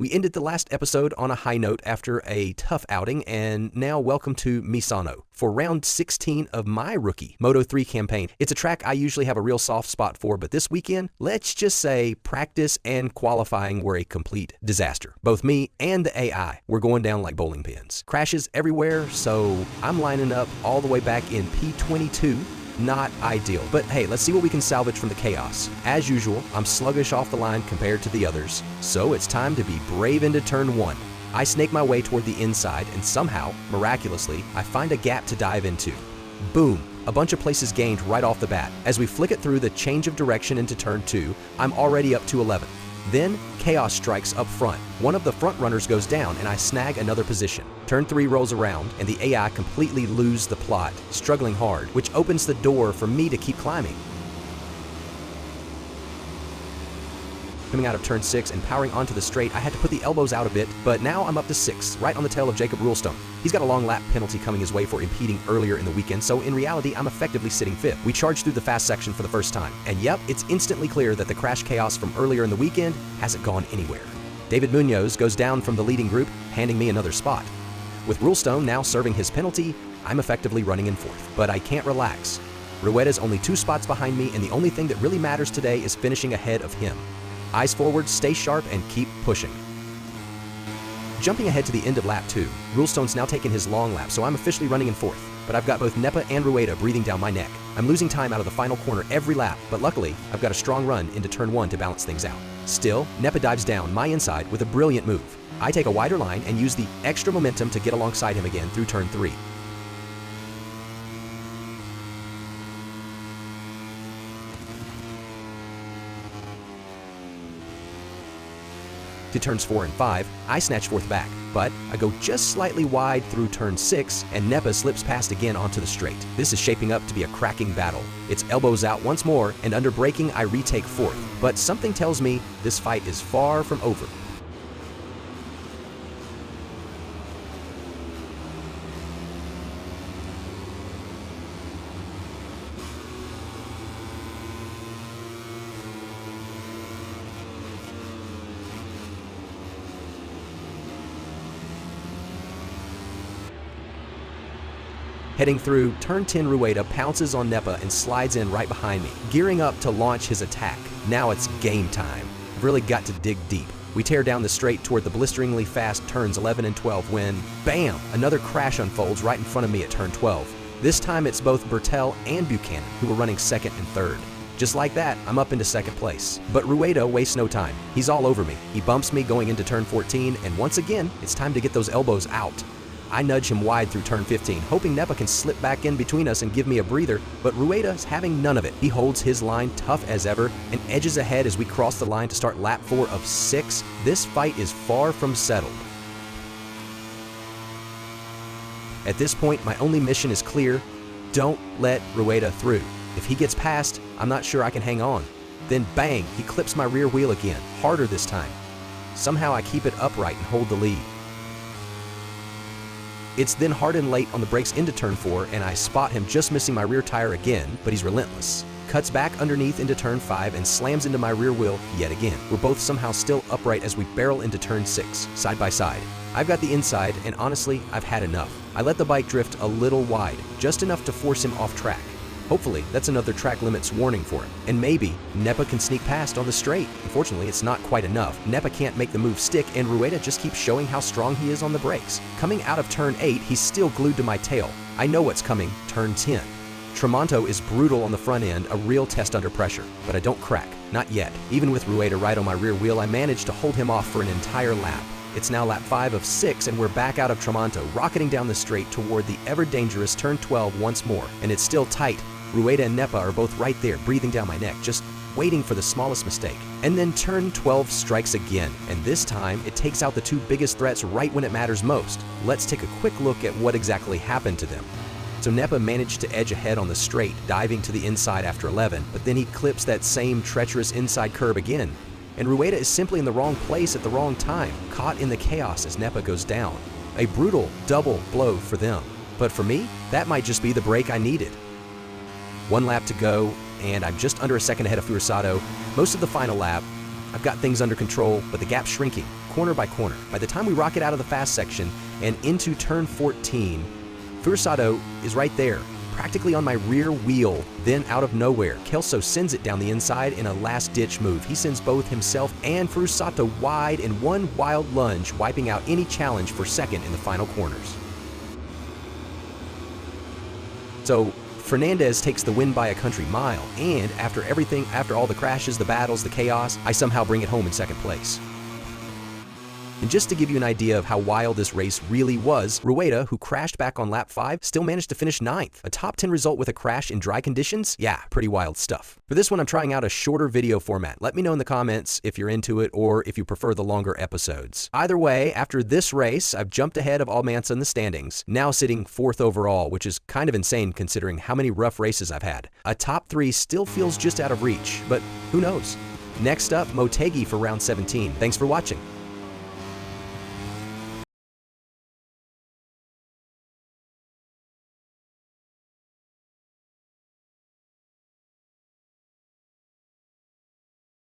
We ended the last episode on a high note after a tough outing, and now welcome to Misano for round 16 of my rookie Moto3 campaign. It's a track I usually have a real soft spot for, but this weekend, let's just say practice and qualifying were a complete disaster. Both me and the AI were going down like bowling pins. Crashes everywhere, so I'm lining up all the way back in P22. Not ideal, but hey, let's see what we can salvage from the chaos. As usual, I'm sluggish off the line compared to the others, so it's time to be brave into turn 1. I snake my way toward the inside, and somehow, miraculously, I find a gap to dive into. Boom! A bunch of places gained right off the bat. As we flick it through the change of direction into turn 2, I'm already up to 11th. Then, chaos strikes up front. One of the front runners goes down and I snag another position. Turn 3 rolls around and the AI completely lose the plot, struggling hard, which opens the door for me to keep climbing. Coming out of turn 6 and powering onto the straight, I had to put the elbows out a bit, but now I'm up to 6th, right on the tail of Jacob Rulestone. He's got a long lap penalty coming his way for impeding earlier in the weekend, so in reality, I'm effectively sitting 5th. We charge through the fast section for the first time, and yep, it's instantly clear that the crash chaos from earlier in the weekend hasn't gone anywhere. David Munoz goes down from the leading group, handing me another spot. With Rulestone now serving his penalty, I'm effectively running in 4th, but I can't relax. Rueda's only 2 spots behind me, and the only thing that really matters today is finishing ahead of him. Eyes forward, stay sharp, and keep pushing. Jumping ahead to the end of lap 2, Rulestone's now taken his long lap, so I'm officially running in 4th, but I've got both Nepa and Rueda breathing down my neck. I'm losing time out of the final corner every lap, but luckily, I've got a strong run into turn 1 to balance things out. Still, Nepa dives down my inside with a brilliant move. I take a wider line and use the extra momentum to get alongside him again through turn 3. To turns 4 and 5, I snatch 4th back, but I go just slightly wide through turn 6, and Nepa slips past again onto the straight. This is shaping up to be a cracking battle. It's elbows out once more, and under braking, I retake 4th. But something tells me this fight is far from over. Heading through, turn 10 Rueda pounces on Nepa and slides in right behind me, gearing up to launch his attack. Now it's game time. I've really got to dig deep. We tear down the straight toward the blisteringly fast turns 11 and 12 when, bam, another crash unfolds right in front of me at turn 12. This time it's both Bertel and Buchanan who were running 2nd and 3rd. Just like that, I'm up into 2nd place. But Rueda wastes no time. He's all over me. He bumps me going into turn 14, and once again, it's time to get those elbows out. I nudge him wide through turn 15, hoping Nepa can slip back in between us and give me a breather, but Rueda's having none of it. He holds his line tough as ever and edges ahead as we cross the line to start lap 4 of 6. This fight is far from settled. At this point, my only mission is clear. Don't let Rueda through. If he gets past, I'm not sure I can hang on. Then bang, he clips my rear wheel again, harder this time. Somehow I keep it upright and hold the lead. It's then hard and late on the brakes into turn 4, and I spot him just missing my rear tire again, but he's relentless. Cuts back underneath into turn 5 and slams into my rear wheel yet again. We're both somehow still upright as we barrel into turn 6, side by side. I've got the inside, and honestly, I've had enough. I let the bike drift a little wide, just enough to force him off track. Hopefully, that's another track limits warning for him. And maybe Nepa can sneak past on the straight. Unfortunately, it's not quite enough. Nepa can't make the move stick, and Rueda just keeps showing how strong he is on the brakes. Coming out of turn 8, he's still glued to my tail. I know what's coming, turn 10. Tremonto is brutal on the front end, a real test under pressure, but I don't crack, not yet. Even with Rueda right on my rear wheel, I managed to hold him off for an entire lap. It's now lap 5 of 6, and we're back out of Tremonto, rocketing down the straight toward the ever-dangerous turn 12 once more, and it's still tight. Rueda and Nepa are both right there, breathing down my neck, just waiting for the smallest mistake. And then turn 12 strikes again, and this time it takes out the 2 biggest threats right when it matters most. Let's take a quick look at what exactly happened to them. So Nepa managed to edge ahead on the straight, diving to the inside after 11, but then he clips that same treacherous inside curb again. And Rueda is simply in the wrong place at the wrong time, caught in the chaos as Nepa goes down. A brutal double blow for them. But for me, that might just be the break I needed. 1 lap to go, and I'm just under a second ahead of Furisado. Most of the final lap, I've got things under control, but the gap's shrinking corner by corner. By the time we rocket out of the fast section and into turn 14, Furusato is right there, practically on my rear wheel. Then out of nowhere, Kelso sends it down the inside in a last-ditch move. He sends both himself and Furusato wide in one wild lunge, wiping out any challenge for second in the final corners. So Fernandez takes the win by a country mile, and after all the crashes, the battles, the chaos, I somehow bring it home in second place. And just to give you an idea of how wild this race really was, Rueda, who crashed back on lap 5, still managed to finish 9th. A top 10 result with a crash in dry conditions? Yeah, pretty wild stuff. For this one, I'm trying out a shorter video format. Let me know in the comments if you're into it or if you prefer the longer episodes. Either way, after this race, I've jumped ahead of Almanza in the standings, now sitting 4th overall, which is kind of insane considering how many rough races I've had. A top 3 still feels just out of reach, but who knows? Next up, Motegi for round 17. Thanks for watching.